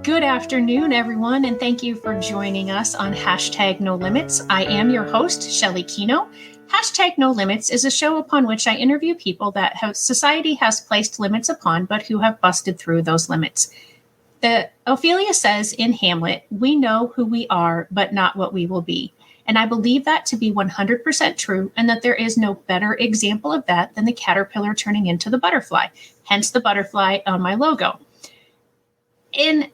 Good afternoon, everyone, and thank you for joining us on Hashtag No Limits. I am your host, Shelley Kino. Hashtag No Limits is a show upon which I interview people that society has placed limits upon, but who have busted through those limits. Ophelia says in Hamlet, "We know who we are, but not what we will be." And I believe that to be 100% true, and that there is no better example of that than the caterpillar turning into the butterfly, hence the butterfly on my logo. In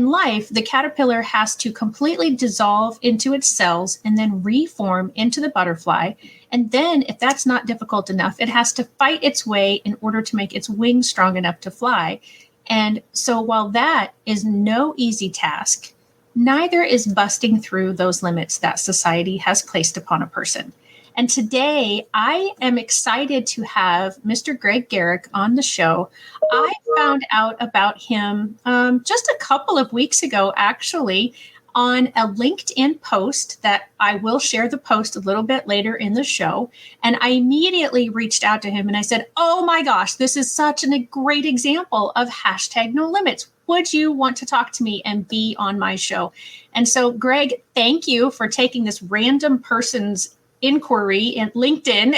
life, the caterpillar has to completely dissolve into its cells and then reform into the butterfly. And then, if that's not difficult enough, it has to fight its way in order to make its wings strong enough to fly. And so while that is no easy task, neither is busting through those limits that society has placed upon a person. And today, I am excited to have Mr. Greg Garrick on the show. I found out about him just a couple of weeks ago, actually, on a LinkedIn post that I will share the post a little bit later in the show. And I immediately reached out to him and I said, "Oh my gosh, this is such a great example of Hashtag No Limits. Would you want to talk to me and be on my show?" And so, Greg, thank you for taking this random person's inquiry in LinkedIn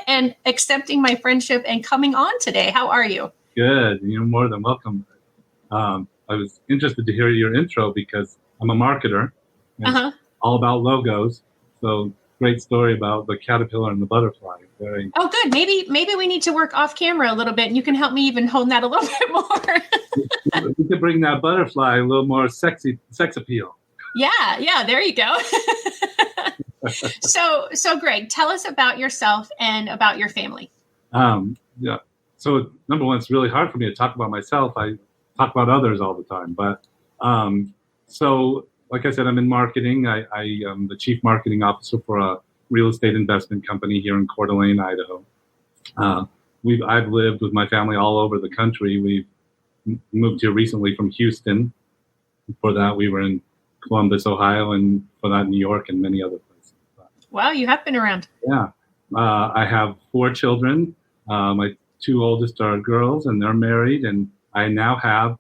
and accepting my friendship and coming on today. How are you? Good. You're more than welcome. I was interested to hear your intro because I'm a marketer. And all about logos. So great story about the caterpillar and the butterfly. Oh, good. Maybe we need to work off camera a little bit, and you can help me even hone that a little bit more. We could bring that butterfly a little more sex appeal. Yeah. There you go. So Greg, tell us about yourself and about your family. Yeah. So number one, it's really hard for me to talk about myself. I talk about others all the time. But so like I said, I'm in marketing. I am the chief marketing officer for a real estate investment company here in Coeur d'Alene, Idaho. I've lived with my family all over the country. We've moved here recently from Houston. Before that, we were in Columbus, Ohio, and for that, New York, and many other places. Wow, you have been around. Yeah. I have 4 children. My 2 oldest are girls, and they're married. And I now have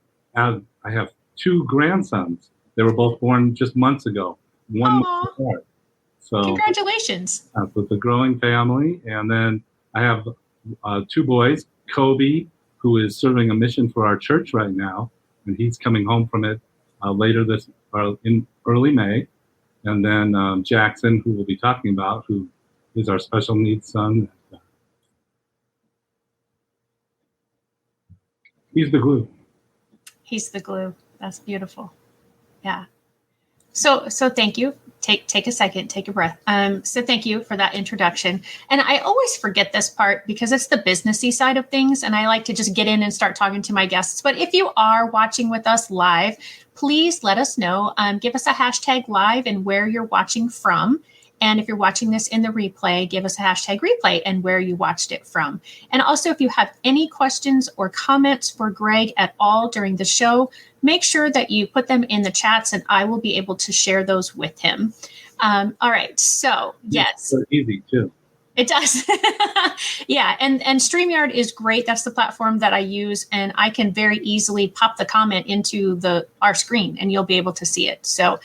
2 grandsons. They were both born just months ago. One month apart. So congratulations. So it's a growing family. And then I have 2 boys, Kobe, who is serving a mission for our church right now, and he's coming home from it in early May. And then Jackson, who we'll be talking about, who is our special needs son. He's the glue. He's the glue. That's beautiful. Yeah. So thank you. Take a second, take a breath. So thank you for that introduction. And I always forget this part because it's the businessy side of things. And I like to just get in and start talking to my guests. But if you are watching with us live, please let us know. Give us a hashtag live and where you're watching from. And if you're watching this in the replay, give us a hashtag replay and where you watched it from. And also, if you have any questions or comments for Greg at all during the show, make sure that you put them in the chats and I will be able to share those with him. All right. So, yes. It's so easy, too. It does. Yeah. And StreamYard is great. That's the platform that I use. And I can very easily pop the comment into our screen and you'll be able to see it. So,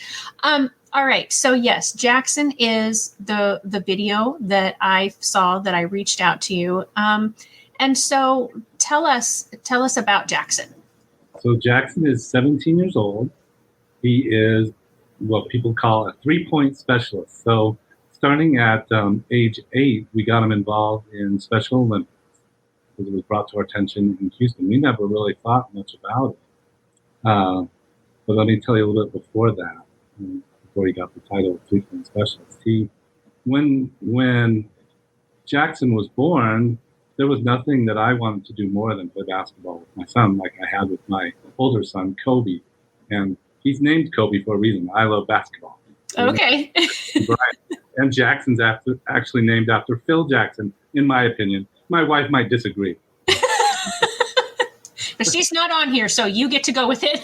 all right. So yes, Jackson is the video that I saw that I reached out to you. And so tell us about Jackson. So Jackson is 17 years old. He is what people call a 3-point specialist. So starting at age 8, we got him involved in Special Olympics because it was brought to our attention in Houston. We never really thought much about it. But let me tell you a little bit before that. Before he got the title of 3-point specialist. When Jackson was born, there was nothing that I wanted to do more than play basketball with my son, like I had with my older son, Kobe. And he's named Kobe for a reason. I love basketball. Okay. And Jackson's actually named after Phil Jackson, in my opinion. My wife might disagree. But she's not on here, so you get to go with it.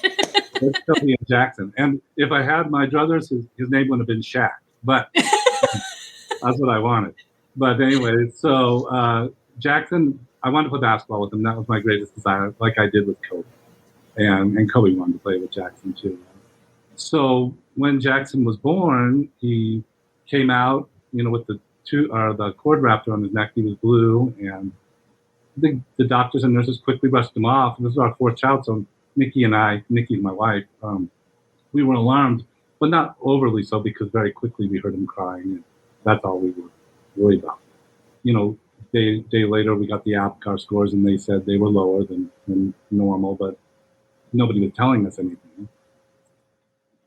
It's Kobe and Jackson. And if I had my druthers, his name would have been Shaq. But that's what I wanted. But anyway, so Jackson, I wanted to play basketball with him. That was my greatest desire, like I did with Kobe. and Kobe wanted to play with Jackson too. So when Jackson was born, he came out, with the cord wrapped around his neck. He was blue, and the doctors and nurses quickly brushed him off. And this is our fourth child, so Nikki's my wife, we were alarmed, but not overly so, because very quickly we heard him crying, and that's all we were worried about. Day later we got the APGAR scores, and they said they were lower than normal, but nobody was telling us anything.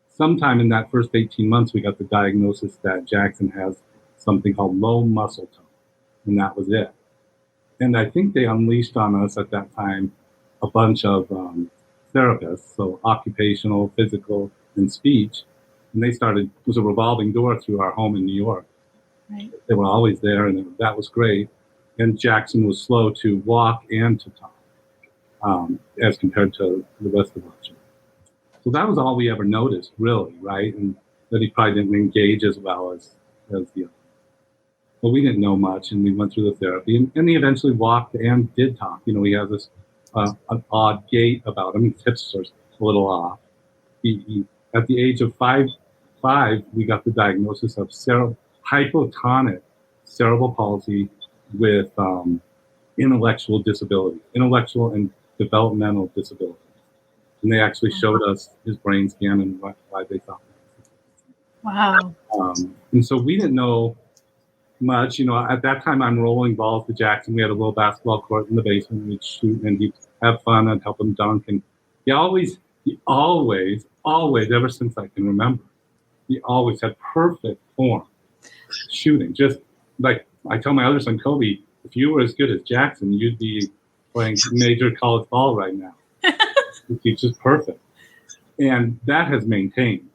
Sometime in that first 18 months, we got the diagnosis that Jackson has something called low muscle tone, and that was it. And I think they unleashed on us at that time a bunch of therapists, so occupational, physical, and speech. And it was a revolving door through our home in New York. Right. They were always there, and that was great. And Jackson was slow to walk and to talk, as compared to the rest of our children. So that was all we ever noticed, really, right? And that he probably didn't engage as well as the other. But we didn't know much, and we went through the therapy, and he eventually walked and did talk. He has this an odd gait about him. His hips are a little off. He at the age of five, we got the diagnosis of hypotonic cerebral palsy with intellectual and developmental disability. And they actually showed us his brain scan and why they thought that. Wow. And so we didn't know much. At that time, I'm rolling balls to Jackson. We had a little basketball court in the basement. We'd shoot, and he'd have fun. I'd help him dunk. And he always, ever since I can remember, he always had perfect form shooting. Just like I tell my other son, Kobe, if you were as good as Jackson, you'd be playing major college ball right now. He's just perfect. And that has maintained.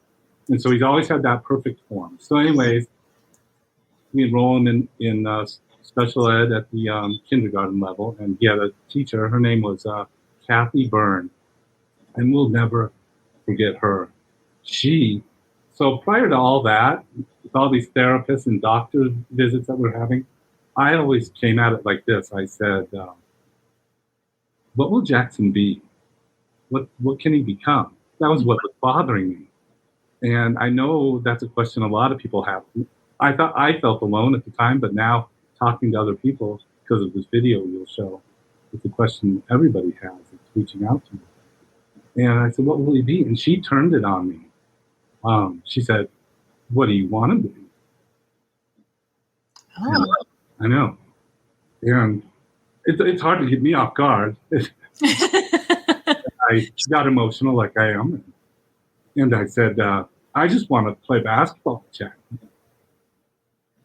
And so he's always had that perfect form. So anyways, we enroll him in special ed at the kindergarten level. And he had a teacher. Her name was Kathy Byrne. And we'll never forget her. So prior to all that, with all these therapists and doctor visits that we're having, I always came at it like this. I said, what will Jackson be? What can he become? That was what was bothering me. And I know that's a question a lot of people have. I felt alone at the time, but now talking to other people, because of this video you'll show, it's a question everybody has. It's reaching out to me. And I said, what will he be? And she turned it on me. She said, what do you want to be? Oh. I know. And it's hard to get me off guard. I got emotional like I am. And I said, I just want to play basketball with Jack.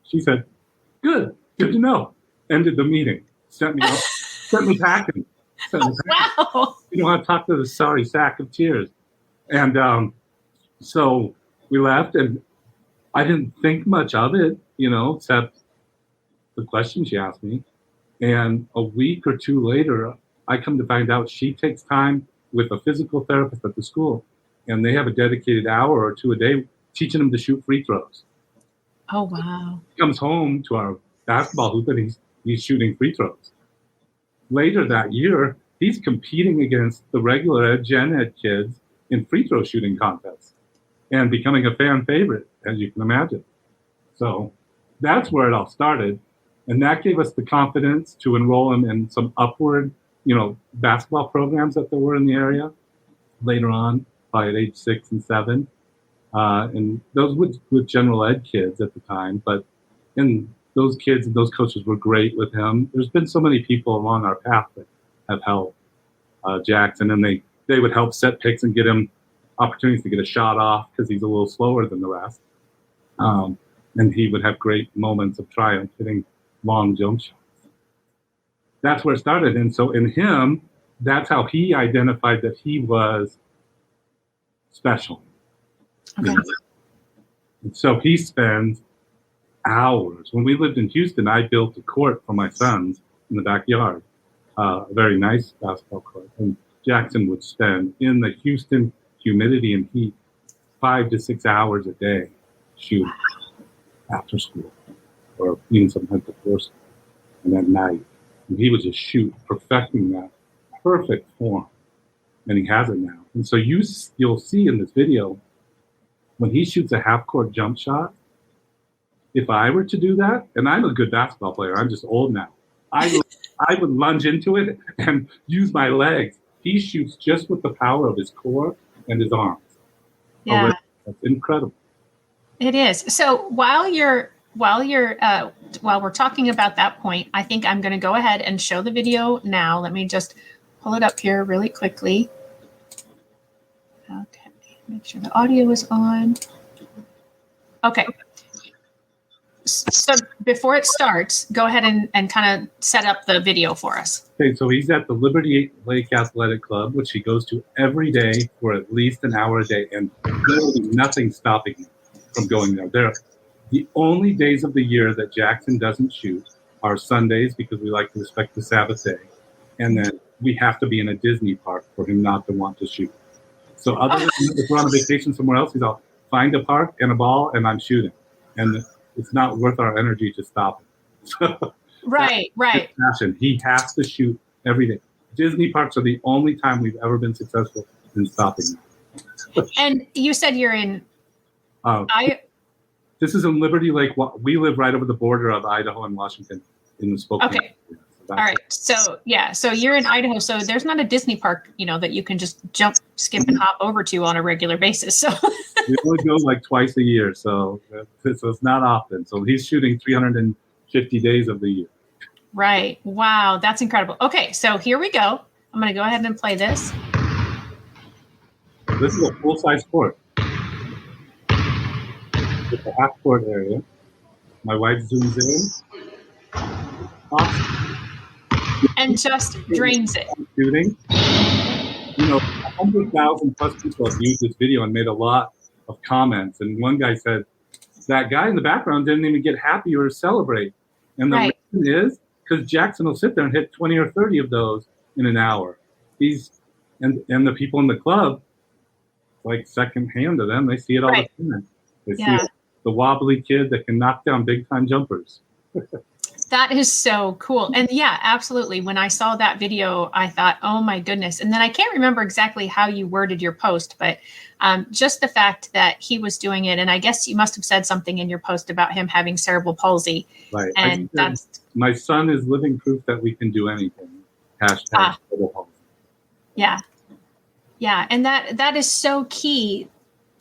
She said, good to know. Ended the meeting. Sent me packing. Wow. You don't have to talk to the sorry sack of tears. And so we left, and I didn't think much of it, except the question she asked me. And a week or two later, I come to find out she takes time with a physical therapist at the school, and they have a dedicated hour or two a day teaching him to shoot free throws. Oh, wow. He comes home to our basketball hoop, and he's shooting free throws. Later that year, he's competing against the regular gen ed kids in free throw shooting contests and becoming a fan favorite, as you can imagine. So that's where it all started. And that gave us the confidence to enroll him in some upward, basketball programs that there were in the area later on, by at age 6 and 7. And those with general ed kids at the time. And those kids and those coaches were great with him. There's been so many people along our path that have helped Jackson, and they would help set picks and get him opportunities to get a shot off because he's a little slower than the rest. And he would have great moments of triumph hitting long jump shots. That's where it started. And so in him, that's how he identified that he was special. Okay. And so he spends hours. When we lived in Houston, I built a court for my sons in the backyard, a very nice basketball court. And Jackson would spend in the Houston humidity and heat 5 to 6 hours a day shooting after school, or even sometimes before school, and at night. And he would just shoot, perfecting that perfect form. and he has it now. And so you'll see in this video when he shoots a half-court jump shot. If I were to do that, and I'm a good basketball player, I'm just old now, I would lunge into it and use my legs. He shoots just with the power of his core and his arms. Yeah, that's incredible. It is. So while we're talking about that point, I think I'm going to go ahead and show the video now. Let me just pull it up here really quickly. Okay, make sure the audio is on. Okay. So before it starts, go ahead and kind of set up the video for us. Okay, so he's at the Liberty Lake Athletic Club, which he goes to every day for at least an hour a day, and literally nothing's stopping him from going there. The only days of the year that Jackson doesn't shoot are Sundays, because we like to respect the Sabbath day, and then we have to be in a Disney park for him not to want to shoot. So other than if we're on a vacation somewhere else, he's all, find a park and a ball, and I'm shooting. And it's not worth our energy to stop him. Right. Passion. He has to shoot every day. Disney parks are the only time we've ever been successful in stopping him. And you said you're in. This is in Liberty Lake. We live right over the border of Idaho and Washington in the Spokane. Okay. All right. So you're in Idaho. So there's not a Disney park, that you can just jump, skip, and hop over to on a regular basis. So we only go like twice a year, so it's not often. So he's shooting 350 days of the year. Right. Wow, that's incredible. Okay, so here we go. I'm going to go ahead and play this. This is a full-size court. It's a half-court area. My wife zooms in. Awesome. And just drains it. Shooting. 100,000 plus people have viewed this video and made a lot of comments. And one guy said, that guy in the background didn't even get happy or celebrate. And the reason is because Jackson will sit there and hit 20 or 30 of those in an hour. And the people in the club, like secondhand to them, they see it all the time. They see it, the wobbly kid that can knock down big time jumpers. That is so cool. And yeah, absolutely. When I saw that video, I thought, oh my goodness. And then I can't remember exactly how you worded your post, but just the fact that he was doing it. And I guess you must have said something in your post about him having cerebral palsy. Right. And my son is living proof that we can do anything. Hashtag cerebral palsy. Yeah. Yeah. And that is so key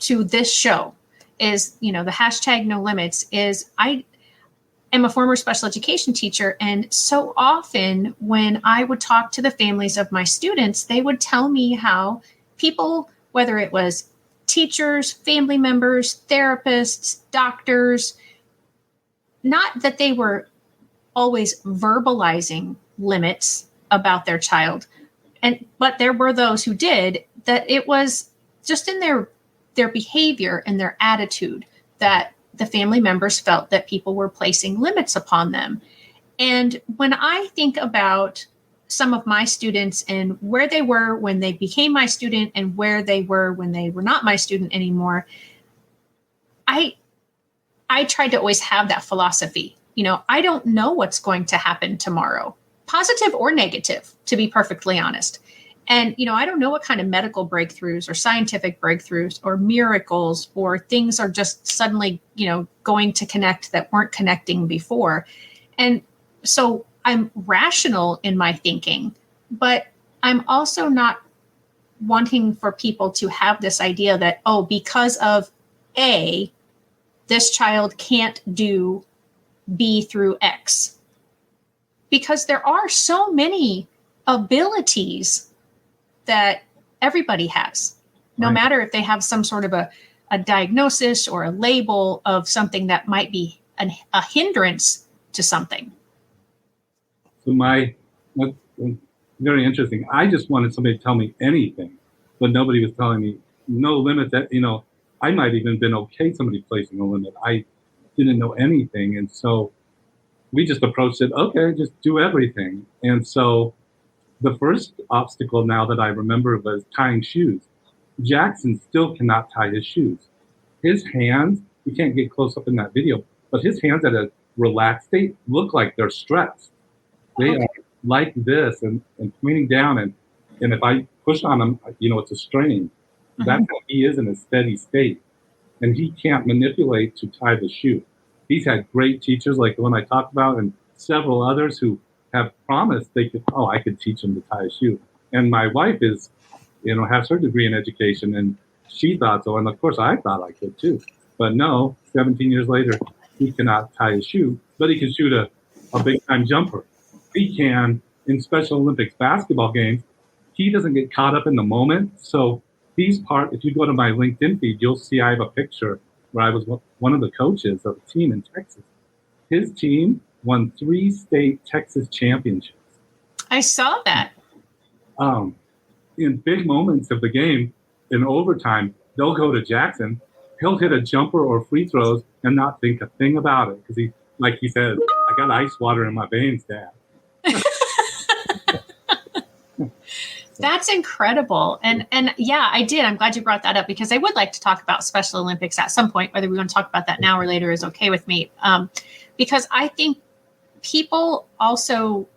to this show is, the hashtag no limits is I'm a former special education teacher, and so often when I would talk to the families of my students, they would tell me how people, whether it was teachers, family members, therapists, doctors, not that they were always verbalizing limits about their child, but there were those who did, that it was just in their behavior and their attitude that the family members felt that people were placing limits upon them. And when I think about some of my students and where they were when they became my student and where they were when they were not my student anymore, I tried to always have that philosophy. I don't know what's going to happen tomorrow, positive or negative, to be perfectly honest. And, I don't know what kind of medical breakthroughs or scientific breakthroughs or miracles or things are just suddenly, going to connect that weren't connecting before. And so I'm rational in my thinking, but I'm also not wanting for people to have this idea that, because of A, this child can't do B through X. Because there are so many abilities that everybody has, no matter if they have some sort of a diagnosis or a label of something that might be a hindrance to something. So that's very interesting. I just wanted somebody to tell me anything, but nobody was telling me no limit that, I might even been okay somebody placing a limit. I didn't know anything. And so we just approached it, okay, just do everything. And so the first obstacle now that I remember was tying shoes. Jackson still cannot tie his shoes. His hands, we can't get close up in that video, but his hands at a relaxed state look like they're stressed. They are like this and pointing down. And if I push on him, it's a strain. That's how he is in a steady state. And he can't manipulate to tie the shoe. He's had great teachers like the one I talked about and several others who have promised I could teach him to tie a shoe. And my wife has her degree in education, and she thought so. And of course, I thought I could too. But no, 17 years later, he cannot tie a shoe, but he can shoot a big time jumper. He can in Special Olympics basketball games. He doesn't get caught up in the moment. So if you go to my LinkedIn feed, you'll see I have a picture where I was one of the coaches of a team in Texas. His team won 3 state Texas championships. I saw that. In big moments of the game, in overtime, they'll go to Jackson. He'll hit a jumper or free throws and not think a thing about it because like he says, I got ice water in my veins, Dad. That's incredible. And yeah, I did. I'm glad you brought that up because I would like to talk about Special Olympics at some point. Whether we want to talk about that now or later is okay with me. Because I think people also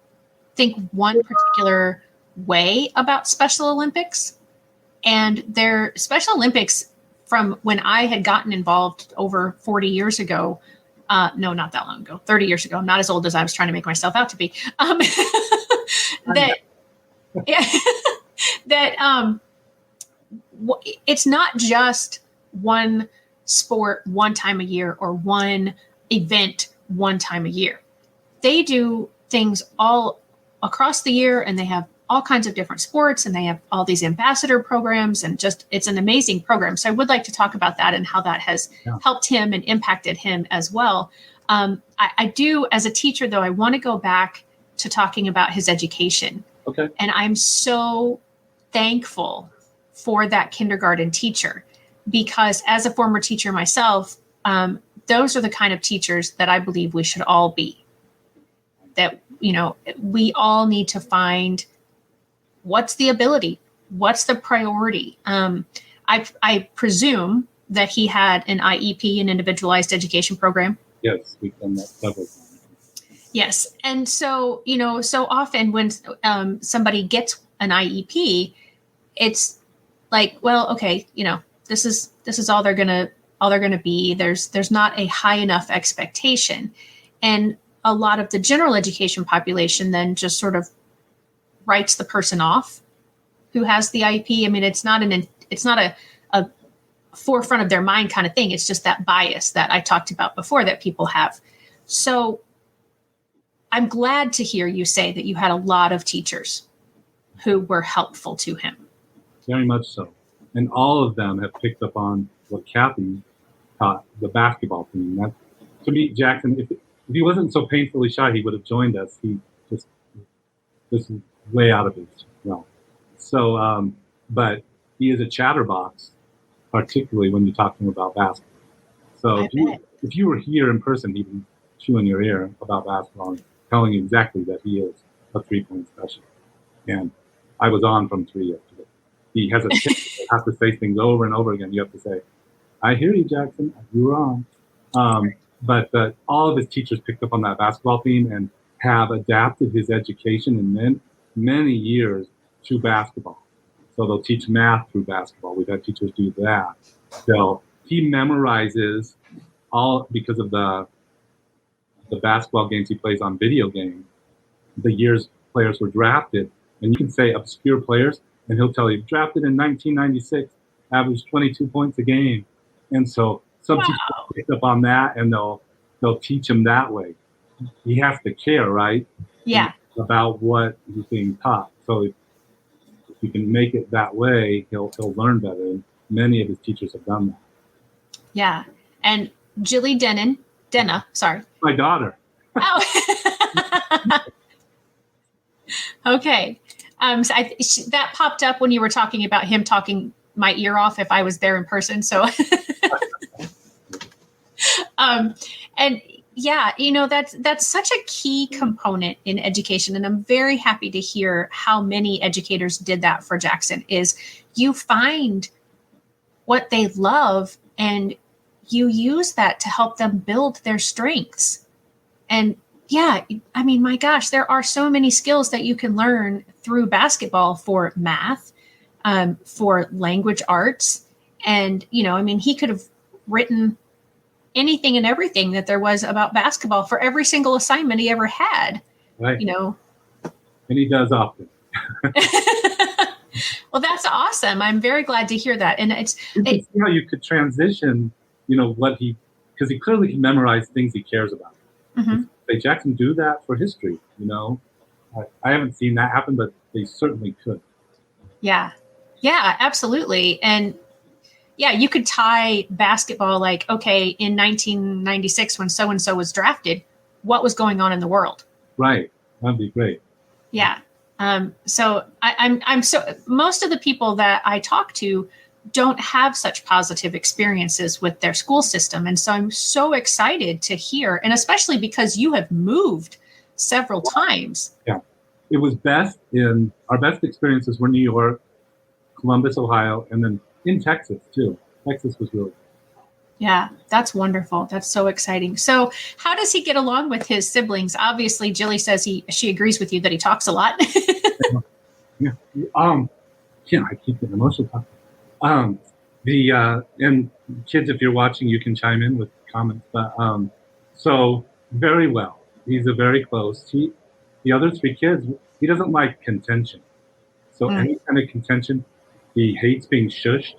think one particular way about Special Olympics. And their Special Olympics from when I had gotten involved over 40 years ago. No, not that long ago, 30 years ago. I'm not as old as I was trying to make myself out to be. It's not just one sport one time a year or one event one time a year. They do things all across the year, and they have all kinds of different sports, and they have all these ambassador programs, and it's an amazing program. So I would like to talk about that and how that has helped him and impacted him as well. I do, as a teacher, though, I want to go back to talking about his education. Okay. And I'm so thankful for that kindergarten teacher, because as a former teacher myself, those are the kind of teachers that I believe we should all be. That, we all need to find what's the ability, what's the priority. I presume that he had an IEP, an individualized education program. Yes, we've done that several times. All And so, so often when somebody gets an IEP, it's like, well, okay, this is all they're gonna be. There's not a high enough expectation, and a lot of the general education population then just sort of writes the person off who has the IEP. I mean, it's not a forefront of their mind kind of thing. It's just that bias that I talked about before that people have. So I'm glad to hear you say that you had a lot of teachers who were helpful to him. Very much so. And all of them have picked up on what Kathy taught the basketball team. That, to me, Jackson, if he wasn't so painfully shy, he would have joined us. This is way out of his realm. So, but he is a chatterbox, particularly when you're talking about basketball. So if you were here in person, he'd be chewing your ear about basketball and telling you exactly that he is a 3-point specialist. And I was on from 3 yesterday. He has a tip. You have to say things over and over again. You have to say, I hear you, Jackson. You were on. But all of his teachers picked up on that basketball theme and have adapted his education in many years to basketball. So they'll teach math through basketball. We've had teachers do that. So he memorizes all, because of the basketball games he plays on video games, the years players were drafted. And you can say obscure players, and he'll tell you, drafted in 1996, averaged 22 points a game. And so some teachers pick up on that, and they'll teach him that way. He has to care, right? Yeah. About what he's being taught. So if you can make it that way, he'll learn better. And many of his teachers have done that. Yeah. And Jilly Denna, sorry. My daughter. Oh. Okay. So that popped up when you were talking about him talking my ear off if I was there in person. So, and yeah, that's such a key component in education. And I'm very happy to hear how many educators did that for Jackson. Is you find what they love and you use that to help them build their strengths. And yeah, I mean, my gosh, there are so many skills that you can learn through basketball for math, for language arts. And, I mean, he could have written anything and everything that there was about basketball for every single assignment he ever had. Right. And he does often. Well, that's awesome. I'm very glad to hear that. And you can see how you could transition, because he clearly can memorize things he cares about. Mm-hmm. Say, Jackson, do that for history. I haven't seen that happen, but they certainly could. Yeah, absolutely. And yeah, you could tie basketball like, okay, in 1996 when so-and-so was drafted, what was going on in the world? Right. That'd be great. Yeah. So I'm so most of the people that I talk to don't have such positive experiences with their school system. And so I'm so excited to hear, and especially because you have moved several times. Yeah. It was our best experiences were New York, Columbus, Ohio, and then in Texas too. Texas was really good. Yeah, that's wonderful. That's so exciting. So how does he get along with his siblings? Obviously, Jilly says she agrees with you that he talks a lot. Yeah. I keep getting emotional talking. And kids, if you're watching, you can chime in with comments. But so very well. He's a very close. The other three kids, he doesn't like contention. So any kind of contention, he hates being shushed.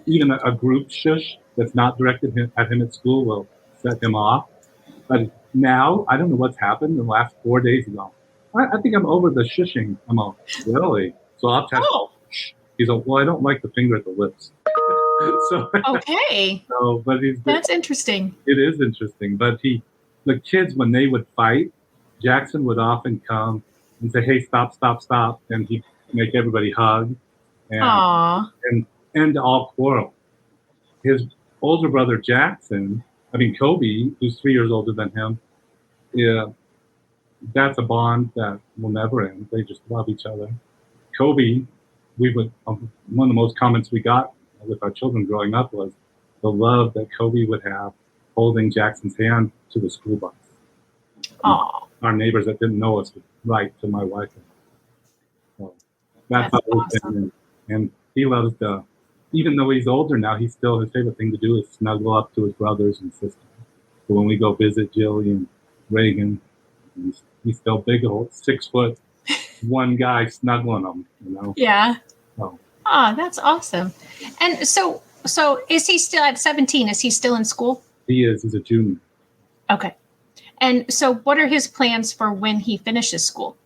Even a group shush that's not directed at him at school will set him off. But now, I don't know what's happened in the last 4 days ago. I think I'm over the shushing. I'm all, really? So I'll tell him, shh. He's like, well, I don't like the finger at the lips. So okay. So, but that's interesting. It is interesting. But the kids, when they would fight, Jackson would often come and say, hey, stop, stop, stop. And he'd make everybody hug and end all quarrel. His older brother, Kobe, who's 3 years older than him, that's a bond that will never end. They just love each other. Kobe, one of the most comments we got with our children growing up was the love that Kobe would have holding Jackson's hand to the school bus. Our neighbors that didn't know us would write to my wife. So that's awesome. And he loves even though he's older now, his favorite thing to do is snuggle up to his brothers and sisters. So when we go visit Jilly and Reagan, he's still big, old 6 foot, one guy snuggling them, Yeah. So. Oh, that's awesome. And so is he still at 17? Is he still in school? He is. He's a junior. Okay. And so what are his plans for when he finishes school?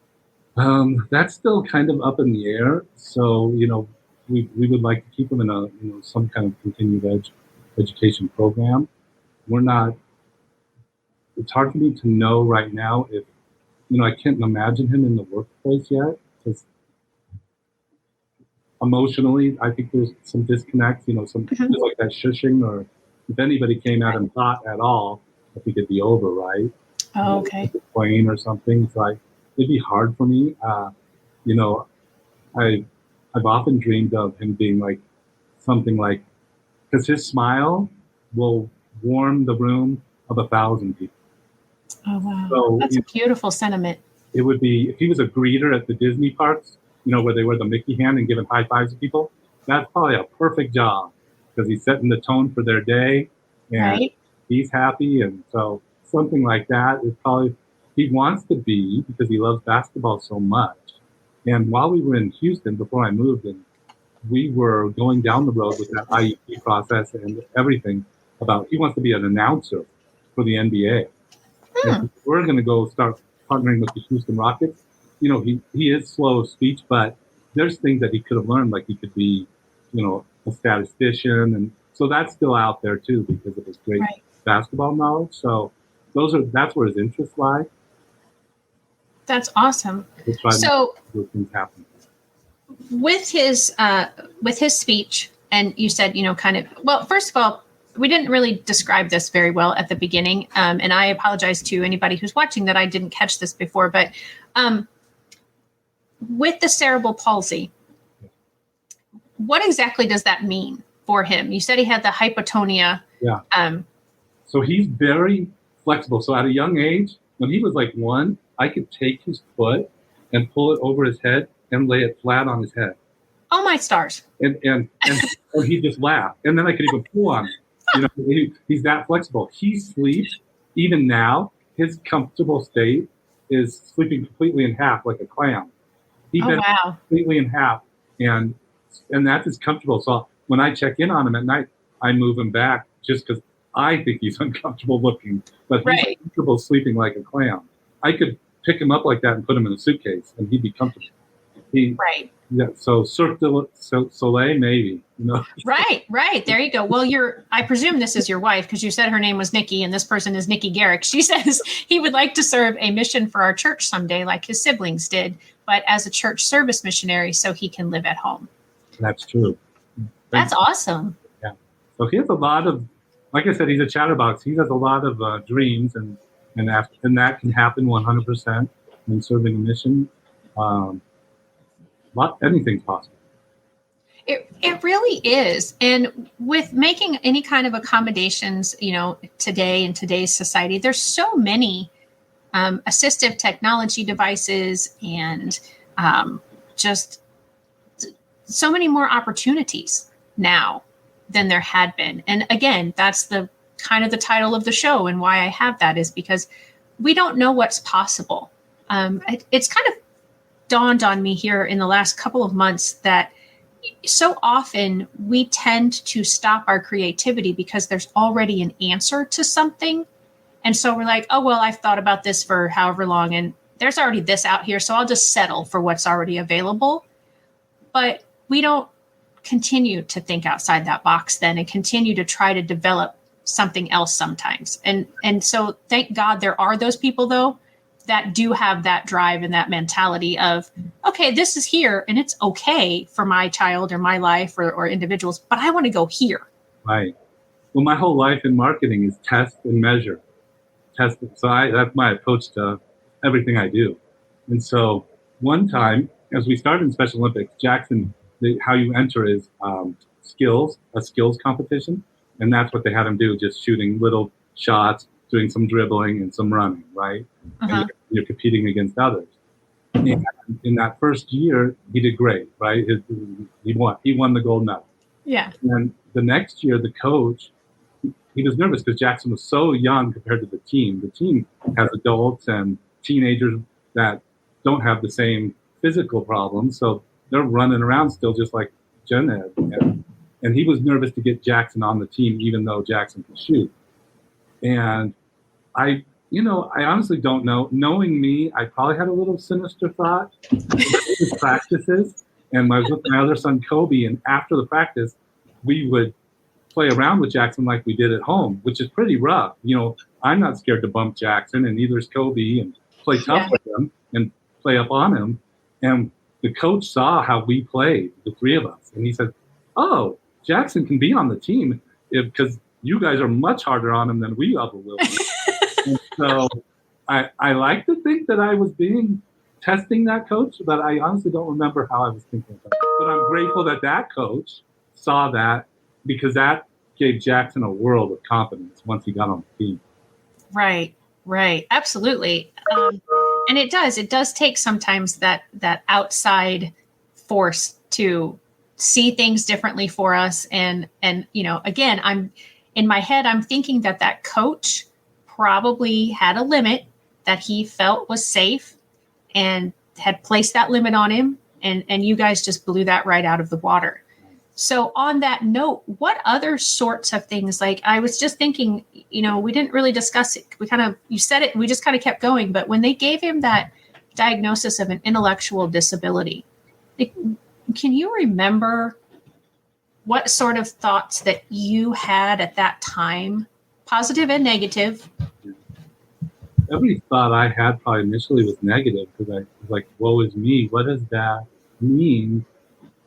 That's still kind of up in the air. So, we would like to keep him in some kind of continued education program. It's hard for me to know right now if, I can't imagine him in the workplace yet, because emotionally, I think there's some disconnect, just like that shushing, or if anybody came at him hot at all, I think it'd be over, right? Oh, okay. Plane or something. So it'd be hard for me. I've often dreamed of him being like something like, because his smile will warm the room of 1,000 people. Oh, wow. So, that's a beautiful sentiment. It would be, if he was a greeter at the Disney parks, where they wear the Mickey hand and giving high fives to people, that's probably a perfect job because he's setting the tone for their day and he's happy. And so something like that is probably, he wants to be because he loves basketball so much. And while we were in Houston, before I moved, and we were going down the road with that IEP process and everything about, he wants to be an announcer for the NBA. And we're going to go start partnering with the Houston Rockets. He is slow of speech, but there's things that he could have learned, like he could be, a statistician. And so that's still out there too, because of his great basketball knowledge. So that's where his interests lie. That's awesome. So things happen. With his speech, and you said, well, first of all, we didn't really describe this very well at the beginning. And I apologize to anybody who's watching that I didn't catch this before, but with the cerebral palsy, what exactly does that mean for him? You said he had the hypotonia. Yeah. So he's very flexible. So at a young age, when he was like 1, I could take his foot and pull it over his head and lay it flat on his head. Oh, my stars. And he just laughed. And then I could even pull on him. He's that flexible. He sleeps, even now, his comfortable state is sleeping completely in half like a clam. He's been Wow. completely in half. And that's as comfortable. So when I check in on him at night, I move him back just because I think he's uncomfortable looking. But he's comfortable sleeping like a clam. I could pick him up like that and put him in a suitcase, and he'd be comfortable. Right. Yeah, so Cirque du Soleil, maybe. Right. There you go. Well, I presume this is your wife because you said her name was Nikki, and this person is Nikki Garrick. She says he would like to serve a mission for our church someday, like his siblings did, but as a church service missionary, so he can live at home. That's true. That's awesome. Yeah. So he has a lot of, like I said, he's a chatterbox. He has a lot of dreams, and that can happen 100% in serving a mission. Anything's possible. It really is. And with making any kind of accommodations, today in today's society, there's so many assistive technology devices and just so many more opportunities now than there had been. And again, that's the kind of the title of the show, and why I have that is because we don't know what's possible. It's kind of dawned on me here in the last couple of months that so often we tend to stop our creativity because there's already an answer to something. And so we're like, oh, well, I've thought about this for however long, and there's already this out here, so I'll just settle for what's already available. But we don't continue to think outside that box then and continue to try to develop something else sometimes. And so thank God there are those people, though, that do have that drive and that mentality of, okay, this is here and it's okay for my child or my life or individuals, but I want to go here. Right. Well, my whole life in marketing is test and measure. So that's my approach to everything I do. And so one time, as we started in Special Olympics, Jackson, how you enter is a skills competition. And that's what they had him do, just shooting little shots, doing some dribbling and some running, right? Uh-huh. And you're competing against others. And in that first year, he did great, right? He won the gold medal. Yeah. And the next year, the coach, he was nervous because Jackson was so young compared to the team. The team has adults and teenagers that don't have the same physical problems, so they're running around still just like Jen had. And he was nervous to get Jackson on the team, even though Jackson could shoot. And I honestly don't know. Knowing me, I probably had a little sinister thought. Practices, and I was with my other son, Kobe, and after the practice, we would play around with Jackson like we did at home, which is pretty rough. I'm not scared to bump Jackson, and neither is Kobe, and play tough with him and play up on him. And the coach saw how we played, the three of us, and he said, "Oh, Jackson can be on the team because you guys are much harder on him than we ever will be." And so I like to think that I was testing that coach, but I honestly don't remember how I was thinking about it. But I'm grateful that coach saw that, because that gave Jackson a world of confidence once he got on the team. Right. Absolutely. And it does take sometimes that outside force to see things differently for us. And again, I'm in my head, I'm thinking that coach probably had a limit that he felt was safe and had placed that limit on him. And you guys just blew that right out of the water. So on that note, what other sorts of things, like I was just thinking, we didn't really discuss it. You said it, we just kind of kept going. But when they gave him that diagnosis of an intellectual disability, can you remember what sort of thoughts that you had at that time, positive and negative? Every thought I had probably initially was negative, because I was like, woe is me. What does that mean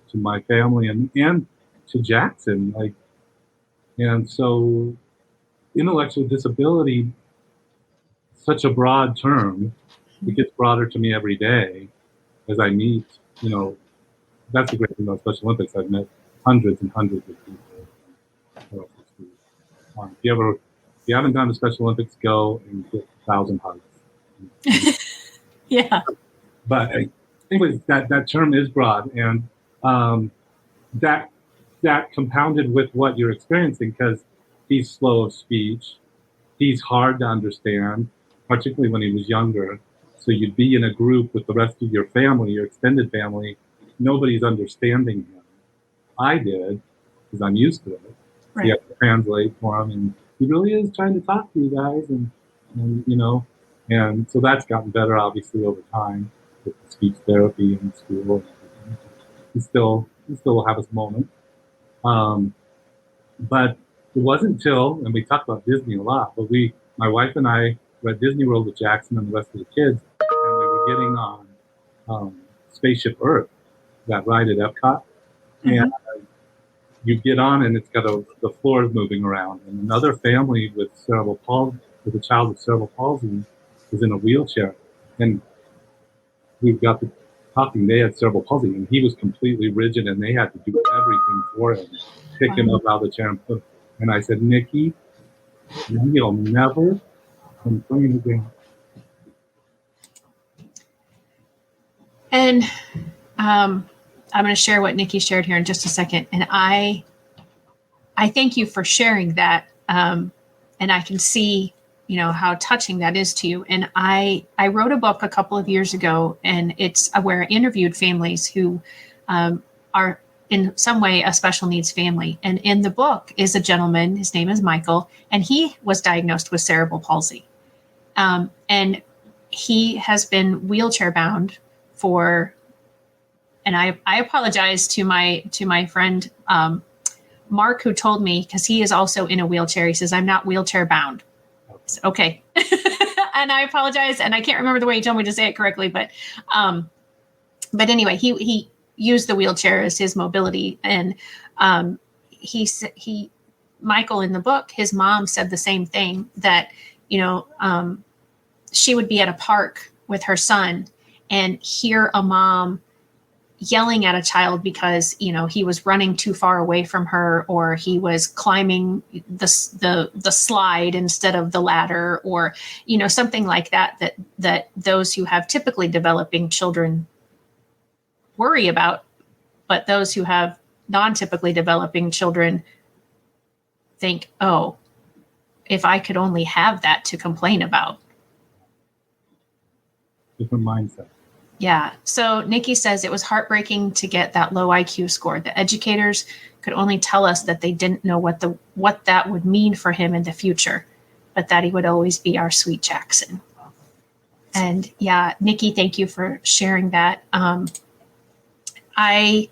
to my family and to Jackson? And so intellectual disability, such a broad term, it gets broader to me every day as I meet, that's the great thing about Special Olympics. I've met hundreds and hundreds of people. If you haven't done the Special Olympics, go and get 1,000 hugs. Yeah. But anyways, that term is broad, and um, that compounded with what you're experiencing, because he's slow of speech, he's hard to understand, particularly when he was younger. So you'd be in a group with the rest of your family, your extended family, nobody's understanding him. I did, because I'm used to it. So Right. you have to translate for him, and he really is trying to talk to you guys, and and so that's gotten better, obviously, over time with the speech therapy in school and everything. He still will have his moment, but it wasn't until, and we talk about Disney a lot, but my wife and I were at Disney World with Jackson and the rest of the kids, and we were getting on Spaceship Earth, that ride at Epcot, and you get on and it's got the floor is moving around, and another family with cerebral palsy, with a child with cerebral palsy, is in a wheelchair, and we've got the talking. They had cerebral palsy, and he was completely rigid, and they had to do everything for him, pick him up out of the chair and put. And I said, Nikki, you'll never complain again. And I'm going to share what Nikki shared here in just a second. And I thank you for sharing that. And I can see, how touching that is to you. And I wrote a book a couple of years ago, and it's where I interviewed families who are in some way a special needs family. And in the book is a gentleman, his name is Michael, and he was diagnosed with cerebral palsy. And he has been wheelchair bound for, and I apologize to my friend, Mark, who told me, because he is also in a wheelchair. He says, I'm not wheelchair bound. Said, okay. And I apologize. And I can't remember the way he told me to say it correctly, but anyway, he used the wheelchair as his mobility. And Michael, in the book, his mom said the same thing, that, she would be at a park with her son and hear a mom yelling at a child because, he was running too far away from her, or he was climbing the slide instead of the ladder, or, something like that those who have typically developing children worry about, but those who have non-typically developing children think, oh, if I could only have that to complain about. Different mindset. Yeah. So Nikki says it was heartbreaking to get that low IQ score. The educators could only tell us that they didn't know what that would mean for him in the future, but that he would always be our sweet Jackson. And yeah, Nikki, thank you for sharing that. I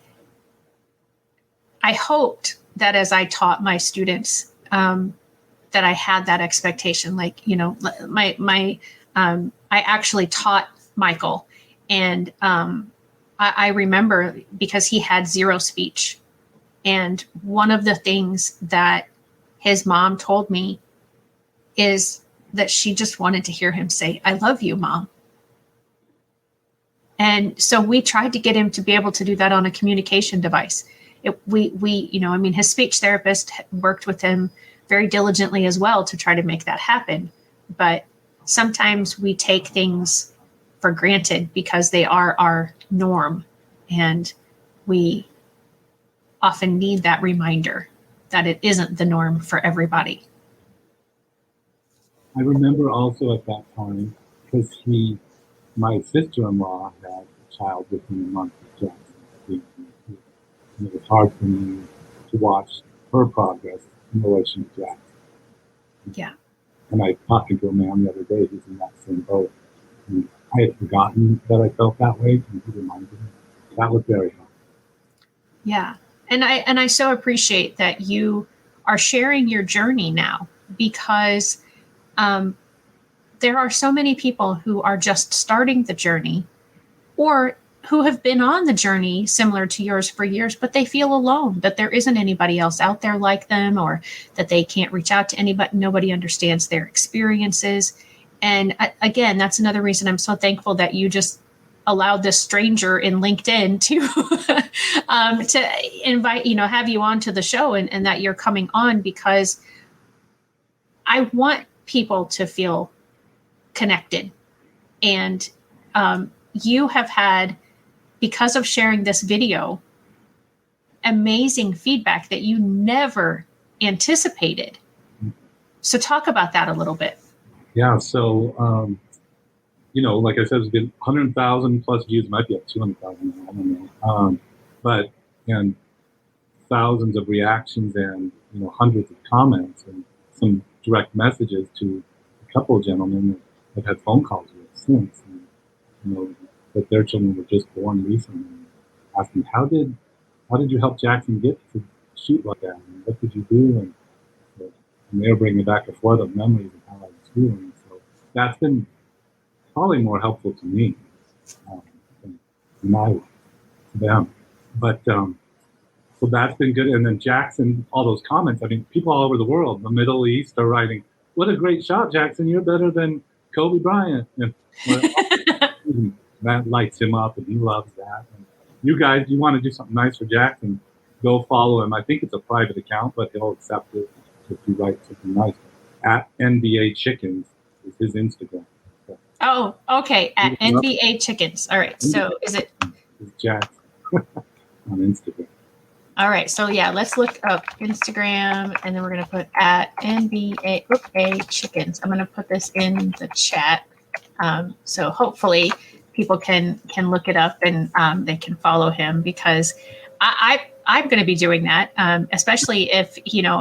hoped that as I taught my students, that I had that expectation. Like, I actually taught Michael. And I remember, because he had zero speech. And one of the things that his mom told me is that she just wanted to hear him say, I love you, Mom. And so we tried to get him to be able to do that on a communication device. His speech therapist worked with him very diligently as well to try to make that happen. But sometimes we take things for granted because they are our norm, and we often need that reminder that it isn't the norm for everybody. I remember also at that time, because my sister-in-law had a child within a month of Jackson, and it was hard for me to watch her progress in relation to Jackson. Yeah. And I talked to a man the other day who's in that same boat. And I had forgotten that I felt that way, and he reminded me. That was very helpful. Yeah. And I so appreciate that you are sharing your journey now, because there are so many people who are just starting the journey, or who have been on the journey similar to yours for years, but they feel alone, that there isn't anybody else out there like them, or that they can't reach out to anybody. Nobody understands their experiences. And again, that's another reason I'm so thankful that you just allowed this stranger in LinkedIn to invite, have you on to the show, and that you're coming on, because I want people to feel connected. And you have had, because of sharing this video, amazing feedback that you never anticipated. So talk about that a little bit. Yeah. So, like I said, it's been 100,000 plus views. It might be up 200,000. I don't know. And thousands of reactions and, hundreds of comments and some direct messages to a couple of gentlemen that have had phone calls with since. And, that their children were just born recently. Asking, how did you help Jackson get to shoot like that? And what did you do? And they were bringing back a flood of memories of how I was feeling. So that's been probably more helpful to me than I was to them. But so that's been good. And then Jackson, all those comments. I mean, people all over the world, the Middle East, are writing, "What a great shot, Jackson! You're better than Kobe Bryant." And that lights him up, and he loves that. And you guys, you want to do something nice for Jackson, go follow him. I think it's a private account, but he'll accept it if you write something nice. At NBA Chickens is his Instagram. So, oh, okay. At NBA Chickens. All right. So is it? It's Jackson on Instagram. All right. So yeah, let's look up Instagram, and then we're going to put at NBA Chickens. I'm going to put this in the chat. So hopefully people can look it up and they can follow him, because I'm going to be doing that, especially if,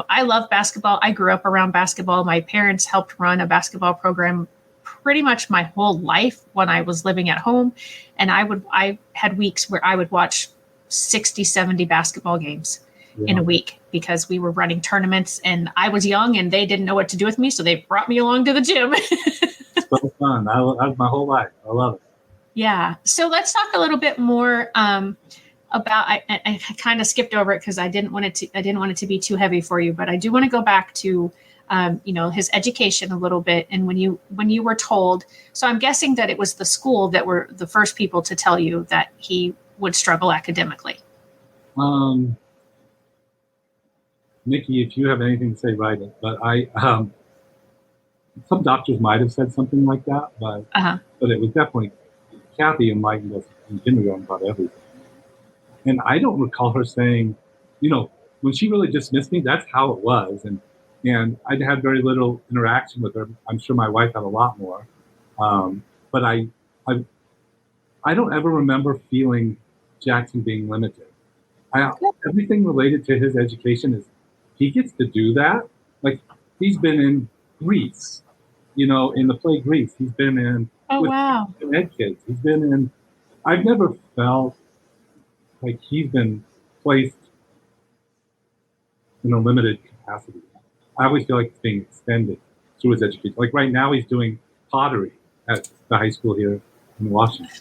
I love basketball. I grew up around basketball. My parents helped run a basketball program pretty much my whole life when I was living at home. And I had weeks where I would watch 60, 70 basketball games in a week, because we were running tournaments and I was young and they didn't know what to do with me. So they brought me along to the gym. It's so fun. I was my whole life. I love it. Yeah. So let's talk a little bit more about. I kind of skipped over it because I didn't want it to be too heavy for you, but I do want to go back to his education a little bit. And when you were told, so I'm guessing that it was the school that were the first people to tell you that he would struggle academically. Nikki, if you have anything to say, write it. But some doctors might have said something like that, but it was definitely Kathy enlightened us in kindergarten about everything. And I don't recall her saying, when she really dismissed me, that's how it was. And I'd had very little interaction with her. I'm sure my wife had a lot more. But I don't ever remember feeling Jackson being limited. Everything related to his education is he gets to do that. Like, he's been in Greece, in the play Greece. He's been in Ed Kids. He's been in. I've never felt like he's been placed in a limited capacity. I always feel like it's being extended through his education. Like right now, he's doing pottery at the high school here in Washington.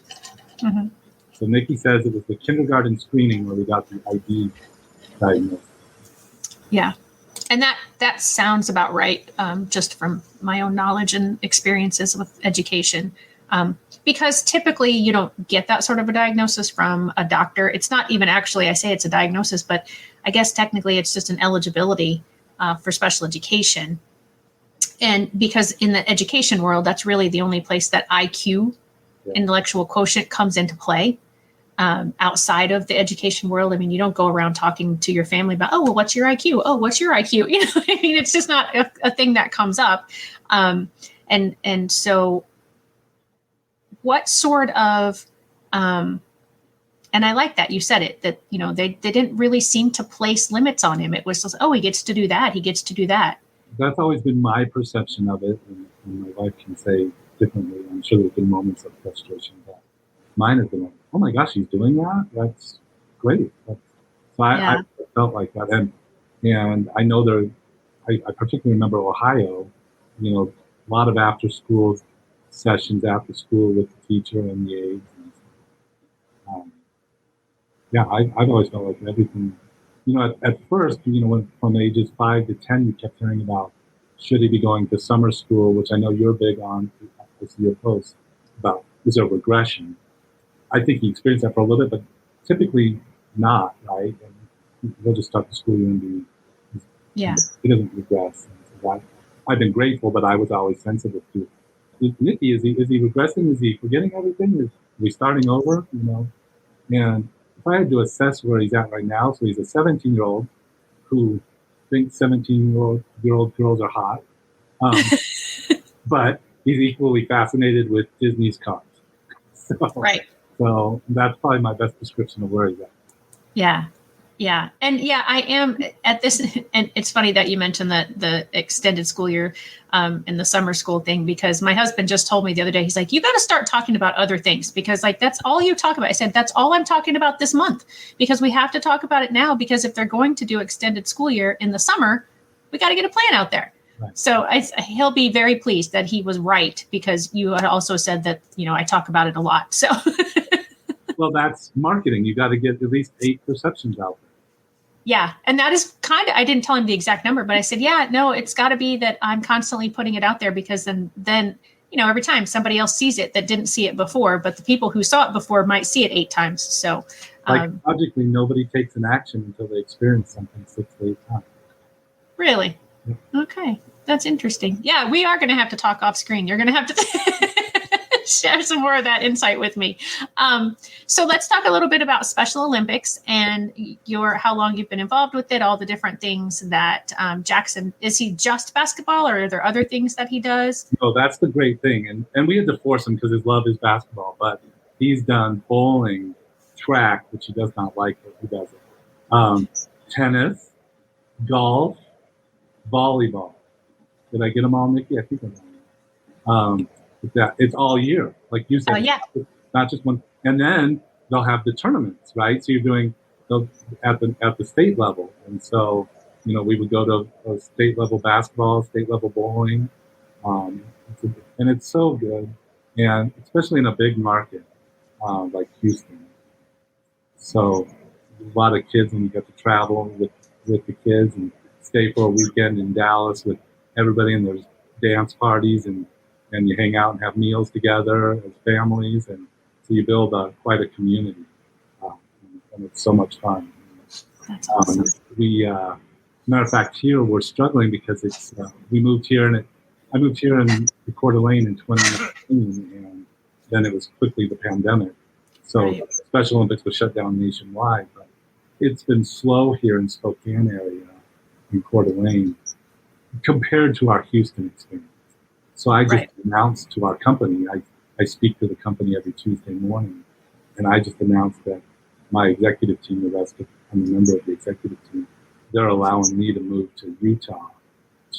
Mm-hmm. So Nikki says it was the kindergarten screening where we got the ID diagnosis. Yeah. And that sounds about right, just from my own knowledge and experiences with education. Because typically you don't get that sort of a diagnosis from a doctor. It's not even actually, I say it's a diagnosis, but I guess technically it's just an eligibility for special education. And because in the education world, that's really the only place that IQ, intellectual quotient, comes into play. Outside of the education world, I mean, you don't go around talking to your family about, oh, well, what's your IQ? Oh, what's your IQ? I mean, it's just not a thing that comes up. And so what sort of, and I like that you said it, that, they didn't really seem to place limits on him. It was just, oh, he gets to do that. He gets to do that. That's always been my perception of it. And my wife can say differently. I'm sure there's been moments of frustration, but mine has been like, oh my gosh, he's doing that? That's great. I felt like that. And I know I particularly remember Ohio, a lot of after school sessions after school with the teacher and the aides. I've always felt like everything, at first, when from ages 5 to 10, you kept hearing about, should he be going to summer school, which I know you're big on, I see your posts about, is there regression? I think he experienced that for a little bit, but typically not, right? And he'll just start the school year and he doesn't regress. And so I've been grateful, but I was always sensitive to it. Nikki, is he regressing? Is he forgetting everything? Is we starting over? And if I had to assess where he's at right now, so he's a 17-year-old who thinks 17-year-old girls are hot, um, but he's equally fascinated with Disney's cars. So, Right. so that's probably my best description of where he's at. Yeah. Yeah. And yeah, I am at this. And it's funny that you mentioned that the extended school year and the summer school thing, because my husband just told me the other day, he's like, you got to start talking about other things, because like, that's all you talk about. I said, that's all I'm talking about this month, because we have to talk about it now, because if they're going to do extended school year in the summer, we got to get a plan out there. Right. So he'll be very pleased that he was right, because you had also said that, I talk about it a lot. So. Well, that's marketing. You got to get at least 8 perceptions out there. Yeah. And that is I didn't tell him the exact number, but I said, yeah, no, it's got to be that I'm constantly putting it out there, because then, every time somebody else sees it that didn't see it before, but the people who saw it before might see it 8 times. So logically, nobody takes an action until they experience something 6 to 8 times. Really? Yeah. Okay. That's interesting. Yeah. We are going to have to talk off screen. You're going to have to share some more of that insight with me. So let's talk a little bit about Special Olympics and how long you've been involved with it, all the different things that Jackson, is he just basketball, or are there other things that he does? No, that's the great thing. And we had to force him because his love is basketball, but he's done bowling, track, which he does not like, but he does it. Tennis, golf, volleyball. Did I get them all, Nikki? I think I'm it's all year, like you said. Yeah. Not just one. And then they'll have the tournaments, right? So you're doing at the state level, and so we would go to state level basketball, state level bowling, and it's so good, and especially in a big market like Houston. So a lot of kids, when you get to travel with the kids and stay for a weekend in Dallas with everybody, and there's dance parties and you hang out and have meals together as families, and so you build quite a community, and it's so much fun. That's awesome. Matter of fact, here we're struggling because it's we moved here, and I moved here in the Coeur d'Alene in 2019, and then it was quickly the pandemic, so right. Special Olympics was shut down nationwide, but it's been slow here in Spokane area in Coeur d'Alene compared to our Houston experience. So I just announced to our company, I speak to the company every Tuesday morning, and I just announced that my executive team, I'm a member of the executive team, they're allowing me to move to Utah,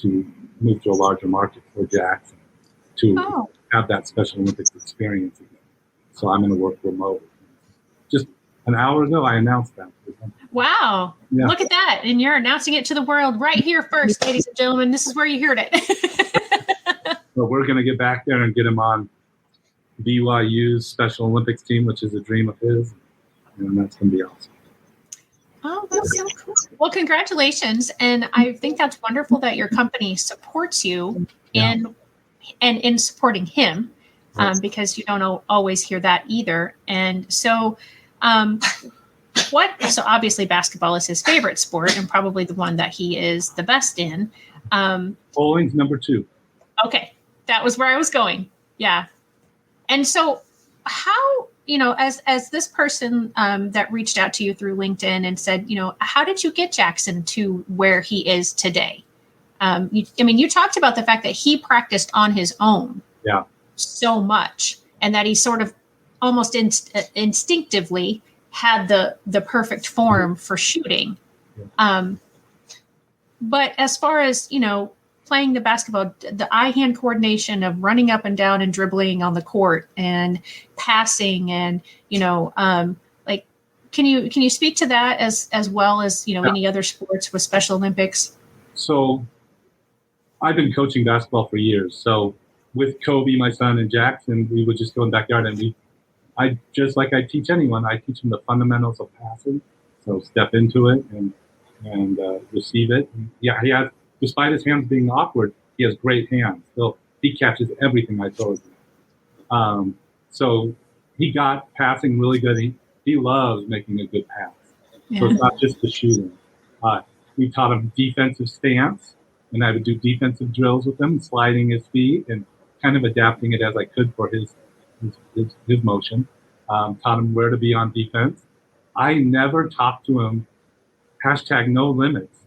to move to a larger market for Jackson, to have that Special Olympics experience again. So I'm going to work remote. Just an hour ago, I announced that. Wow. Yeah. Look at that. And you're announcing it to the world right here first, ladies and gentlemen. This is where you heard it. But we're going to get back there and get him on BYU's Special Olympics team, which is a dream of his. And that's going to be awesome. Oh, that's so cool. Well, congratulations. And I think that's wonderful that your company supports you in supporting him, because you don't always hear that either. And so so obviously basketball is his favorite sport and probably the one that he is the best in. Bowling's number 2. Okay. That was where I was going. Yeah. And so how, as this person that reached out to you through LinkedIn and said, how did you get Jackson to where he is today? You talked about the fact that he practiced on his own so much, and that he sort of almost instinctively had the perfect form for shooting. But as far as, playing the basketball, the eye-hand coordination of running up and down and dribbling on the court and passing, and can you speak to that as well as any other sports with Special Olympics? So I've been coaching basketball for years. So with Kobe, my son, and Jackson, we would just go in the backyard, and I just like I teach anyone, I teach them the fundamentals of passing. So step into it and receive it. And he has. Despite his hands being awkward, he has great hands. So he catches everything I throw at him. So he got passing really good. He loves making a good pass. Yeah. So it's not just the shooting. We taught him defensive stance, and I would do defensive drills with him, sliding his feet and kind of adapting it as I could for his motion. Taught him where to be on defense. I never talked to him. Hashtag no limits.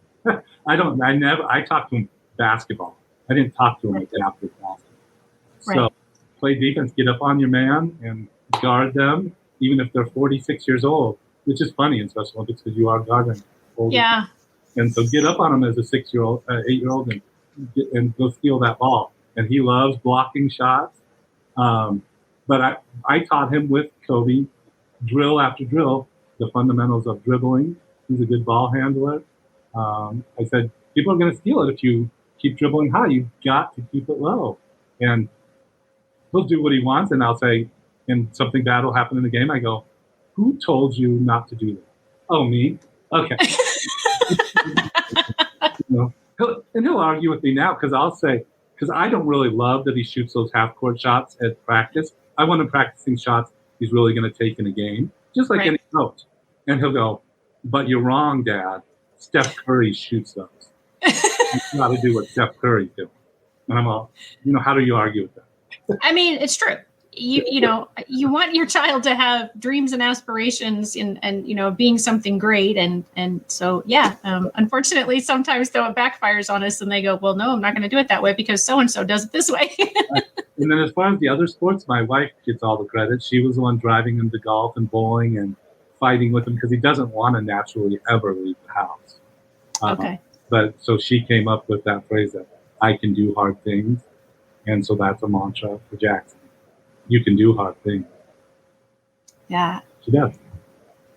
I talked to him basketball. I didn't talk to him about basketball. So Right. play defense, get up on your man and guard them, even if they're 46 years old, which is funny in Special Olympics because you are guarding older. Yeah. And so get up on him as a 6-year-old, 8-year-old, and go steal that ball. And he loves blocking shots. But I taught him with Kobe, drill after drill, the fundamentals of dribbling. He's a good ball handler. I said, people are going to steal it if you keep dribbling high. You've got to keep it low. And he'll do what he wants. And I'll say, and something bad will happen in the game. I go, who told you not to do that? Oh, me? Okay. He'll argue with me now because I'll say, because I don't really love that he shoots those half-court shots at practice. I want him practicing shots he's really going to take in a game, just like any coach. And he'll go, but you're wrong, Dad. Steph Curry shoots those. You got to do what Steph Curry's doing. And I'm all, how do you argue with that? I mean, it's true. You want your child to have dreams and aspirations and being something great. And so, yeah, unfortunately, sometimes though it backfires on us and they go, well, no, I'm not going to do it that way because so-and-so does it this way. And then as far as the other sports, my wife gets all the credit. She was the one driving him to golf and bowling and fighting with him because he doesn't want to naturally ever leave the house. Okay. But so she came up with that phrase that I can do hard things. And so that's a mantra for Jackson. You can do hard things. Yeah. She does.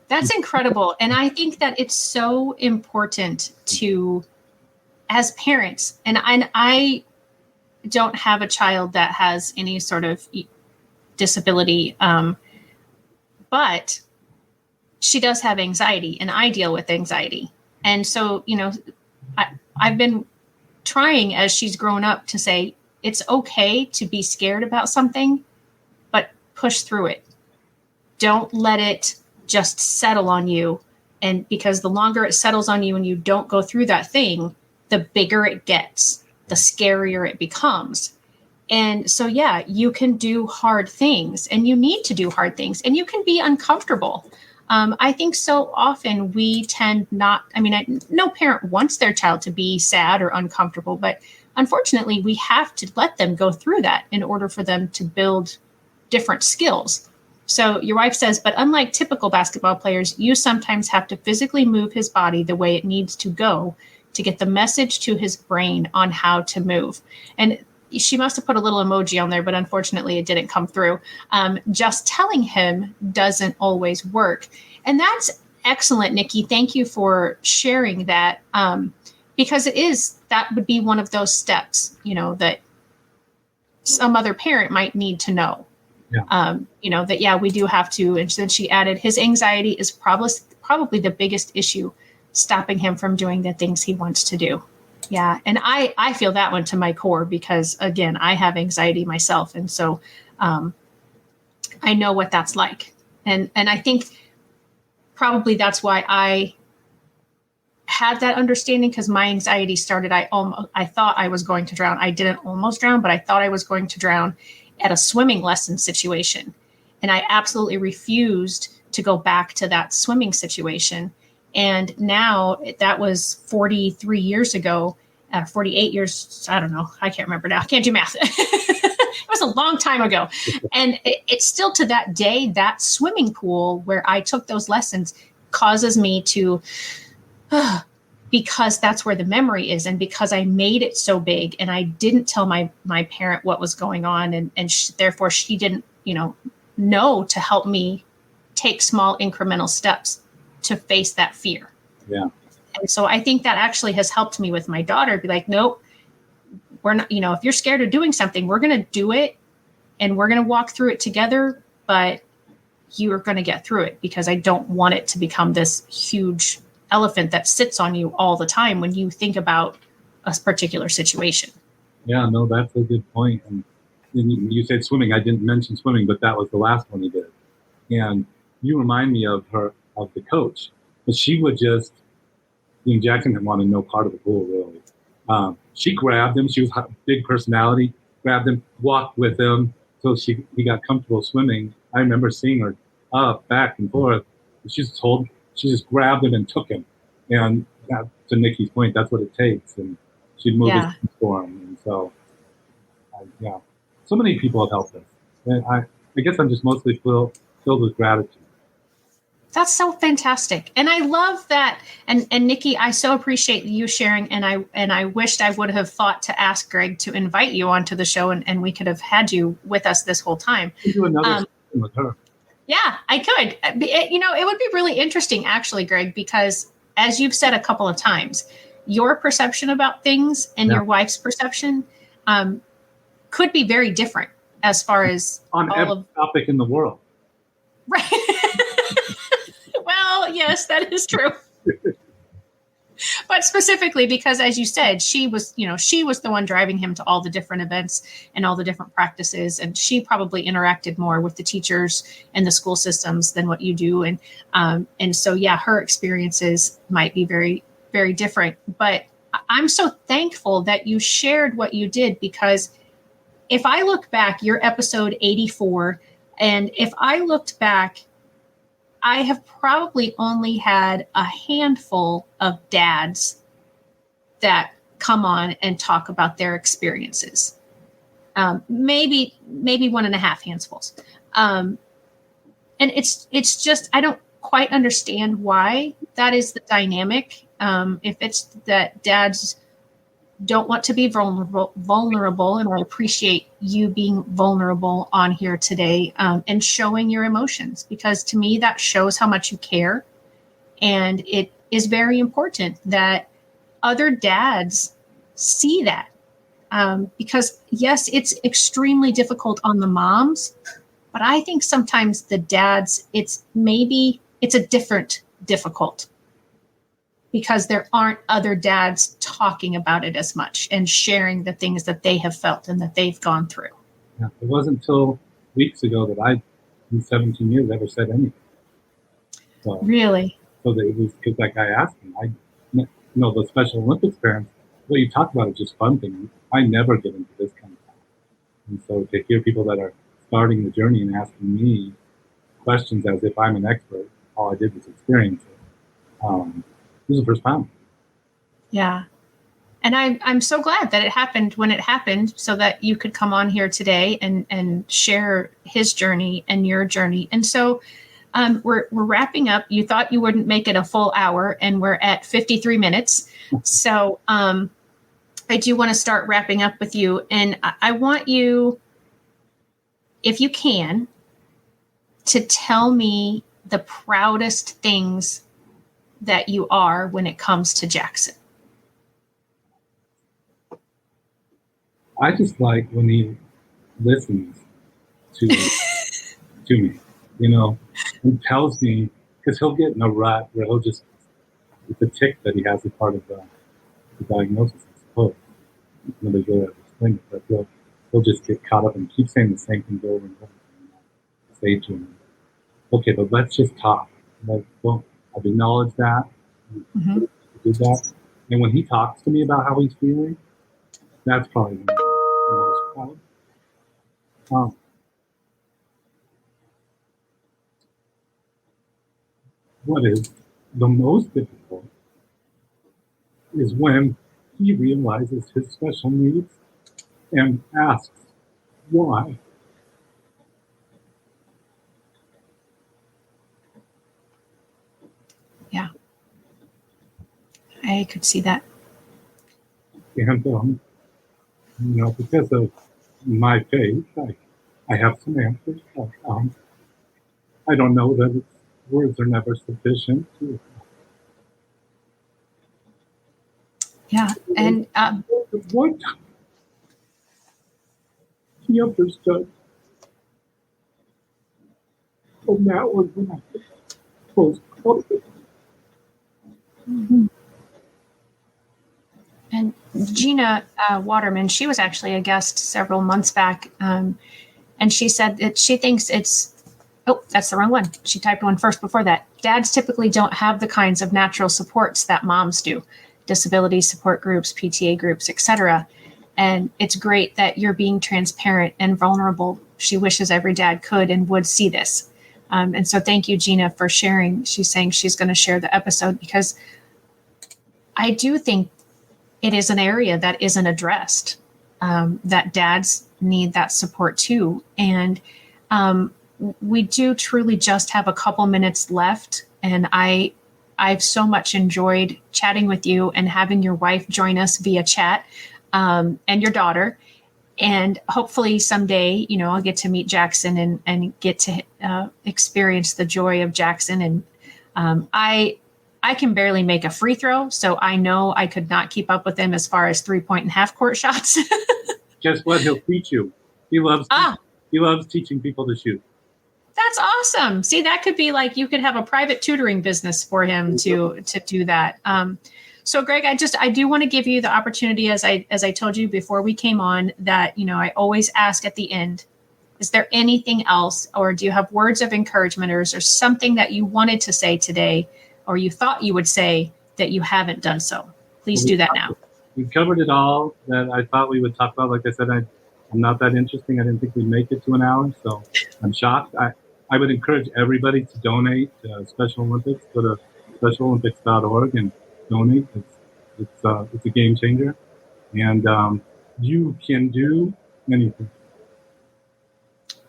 That's incredible. And I think that it's so important to, as parents, and I don't have a child that has any sort of disability, but she does have anxiety and I deal with anxiety. And so, I've been trying as she's grown up to say, it's okay to be scared about something, but push through it. Don't let it just settle on you. And because the longer it settles on you and you don't go through that thing, the bigger it gets, the scarier it becomes. And so, yeah, you can do hard things and you need to do hard things and you can be uncomfortable. I think so often we tend not, no parent wants their child to be sad or uncomfortable, but unfortunately we have to let them go through that in order for them to build different skills. So your wife says, but unlike typical basketball players, you sometimes have to physically move his body the way it needs to go to get the message to his brain on how to move. And she must have put a little emoji on there, but unfortunately it didn't come through. Just telling him doesn't always work. And that's excellent, Nikki. Thank you for sharing that. Because that would be one of those steps, that some other parent might need to know. Yeah. That, yeah, we do have to. And then she added, his anxiety is probably the biggest issue stopping him from doing the things he wants to do. Yeah. And I feel that one to my core because, again, I have anxiety myself. And so I know what that's like. And I think probably that's why I had that understanding because my anxiety started. I thought I was going to drown. I didn't almost drown, but I thought I was going to drown at a swimming lesson situation. And I absolutely refused to go back to that swimming situation. And now that was 43 years ago, 48 years. I don't know. I can't remember now. I can't do math. It was a long time ago. And it's still to that day, that swimming pool where I took those lessons causes me to, because that's where the memory is. And because I made it so big and I didn't tell my parent what was going on. And therefore she didn't, know to help me take small incremental steps to face that fear. Yeah. And so I think that actually has helped me with my daughter be like, nope, we're not, if you're scared of doing something, we're going to do it and we're going to walk through it together, but you are going to get through it because I don't want it to become this huge elephant that sits on you all the time when you think about a particular situation. Yeah, no, that's a good point. And you said swimming. I didn't mention swimming, but that was the last one he did. And you remind me of the coach. But she would just, Jackson didn't want no part of the pool, really. She grabbed him. She was a big personality. Grabbed him, walked with him. So he got comfortable swimming. I remember seeing her up, back and forth. She just grabbed him and took him. And that, to Nikki's point, that's what it takes. And she'd move his for him. And so, yeah, so many people have helped us. And I guess I'm just mostly filled with gratitude. That's so fantastic. And I love that. And Nikki, I so appreciate you sharing. And I wished I would have thought to ask Greg to invite you onto the show, and we could have had you with us this whole time. You do another with her. Yeah, I could. It would be really interesting, actually, Greg, because as you've said a couple of times, your perception about things and your wife's perception could be very different as far as on every topic in the world. Right. Well, yes, that is true. But specifically because, as you said, she was the one driving him to all the different events and all the different practices. And she probably interacted more with the teachers and the school systems than what you do. And so, yeah, her experiences might be very, very different. But I'm so thankful that you shared what you did, because if I look back, your episode 84, and if I looked back, I have probably only had a handful of dads that come on and talk about their experiences. Maybe 1.5 handfuls. And it's just, I don't quite understand why that is the dynamic. If it's that dads don't want to be vulnerable, and I appreciate you being vulnerable on here today, and showing your emotions, because to me that shows how much you care. And it is very important that other dads see that, because yes, it's extremely difficult on the moms, but I think sometimes the dads, it's a different difficult, because there aren't other dads talking about it as much and sharing the things that they have felt and that they've gone through. Yeah, it wasn't until weeks ago that I, in 17 years, ever said anything. So, really? So that it was because that guy asked me. The Special Olympics parents, what you talk about is just fun things. I never get into this kind of stuff. And so to hear people that are starting the journey and asking me questions as if I'm an expert, all I did was experience it. This is the first time. Yeah. And I'm so glad that it happened when it happened, so that you could come on here today and share his journey and your journey. And so we're wrapping up. You thought you wouldn't make it a full hour, and we're at 53 minutes. So I do want to start wrapping up with you. And I want you, if you can, to tell me the proudest things that you are when it comes to Jackson. I just like when he listens to me, and tells me, because he'll get in a rut where it's a tick that he has as part of the diagnosis, I suppose. Nobody's really able to explain it, but he'll just get caught up and keep saying the same things over and over. Say to him, okay, but let's just talk. I've acknowledged that. Mm-hmm. Did that. And when he talks to me about how he's feeling, that's probably the most proud. What is the most difficult is when he realizes his special needs and asks why. Yeah, I could see that. And because of my faith, I have some answers. I don't know that words are never sufficient. Yeah, and what he understood, and that was when I was COVID. Mm-hmm. And Gina Waterman, she was actually a guest several months back, and she said that she thinks that's the wrong one. She typed one first before that. Dads typically don't have the kinds of natural supports that moms do, disability support groups, PTA groups, etc. And it's great that you're being transparent and vulnerable. She wishes every dad could and would see this. And so thank you, Gina, for sharing. She's saying she's going to share the episode because I do think it is an area that isn't addressed, that dads need that support too. And we do truly just have a couple minutes left. And I've so much enjoyed chatting with you and having your wife join us via chat, and your daughter. And hopefully someday, I'll get to meet Jackson and get to experience the joy of Jackson. And I can barely make a free throw, so I know I could not keep up with him as far as 3-point and half court shots. Guess what? He'll teach you. He loves teaching people to shoot. That's awesome. See, that could be like, you could have a private tutoring business for him to do that. So Greg, I do want to give you the opportunity, as I told you before we came on, that, I always ask at the end, is there anything else, or do you have words of encouragement, or is there something that you wanted to say today, or you thought you would say that you haven't done so? Please do that now. We covered it all that I thought we would talk about. Like I said, I'm not that interesting. I didn't think we'd make it to an hour, so I'm shocked. I would encourage everybody to donate to Special Olympics. Go to specialolympics.org and donate. It's a game changer, and you can do anything.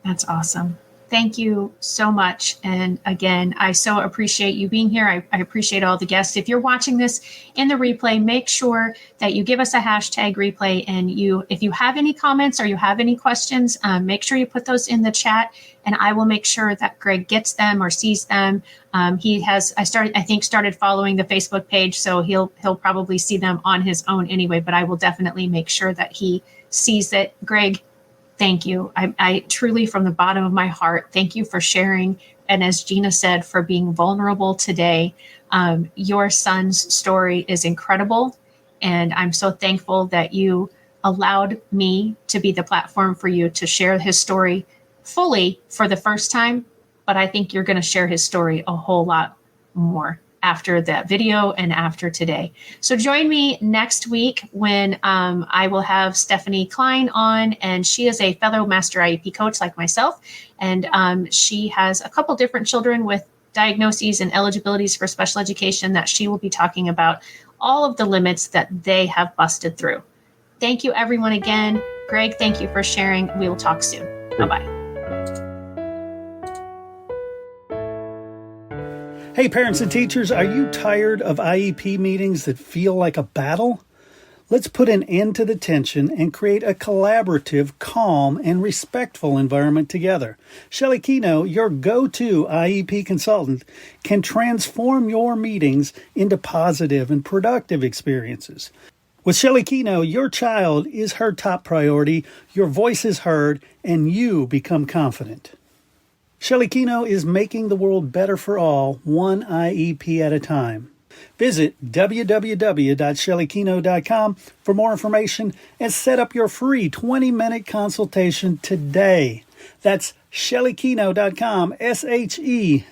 That's awesome. Thank you so much. And again, I so appreciate you being here. I appreciate all the guests. If you're watching this in the replay, make sure that you give us a hashtag replay. And if you have any comments or you have any questions, make sure you put those in the chat, and I will make sure that Greg gets them or sees them. He has, I think started following the Facebook page, so he'll probably see them on his own anyway, but I will definitely make sure that he sees it. Greg, thank you. I truly, from the bottom of my heart, thank you for sharing. And as Gina said, for being vulnerable today. Your son's story is incredible. And I'm so thankful that you allowed me to be the platform for you to share his story fully for the first time. But I think you're going to share his story a whole lot more after that video and after today. So join me next week when I will have Stephanie Klein on, and she is a fellow master IEP coach like myself. And she has a couple different children with diagnoses and eligibilities for special education that she will be talking about all of the limits that they have busted through. Thank you, everyone, again. Greg, thank you for sharing. We will talk soon. Bye-bye. Hey, parents and teachers, are you tired of IEP meetings that feel like a battle? Let's put an end to the tension and create a collaborative, calm, and respectful environment together. Shelley Keno, your go-to IEP consultant, can transform your meetings into positive and productive experiences. With Shelley Keno, your child is her top priority, your voice is heard, and you become confident. Shelley Keno is making the world better for all, one IEP at a time. Visit www.shelleykeno.com for more information and set up your free 20-minute consultation today. That's shelleykeno.com, SHELLEYKENOW.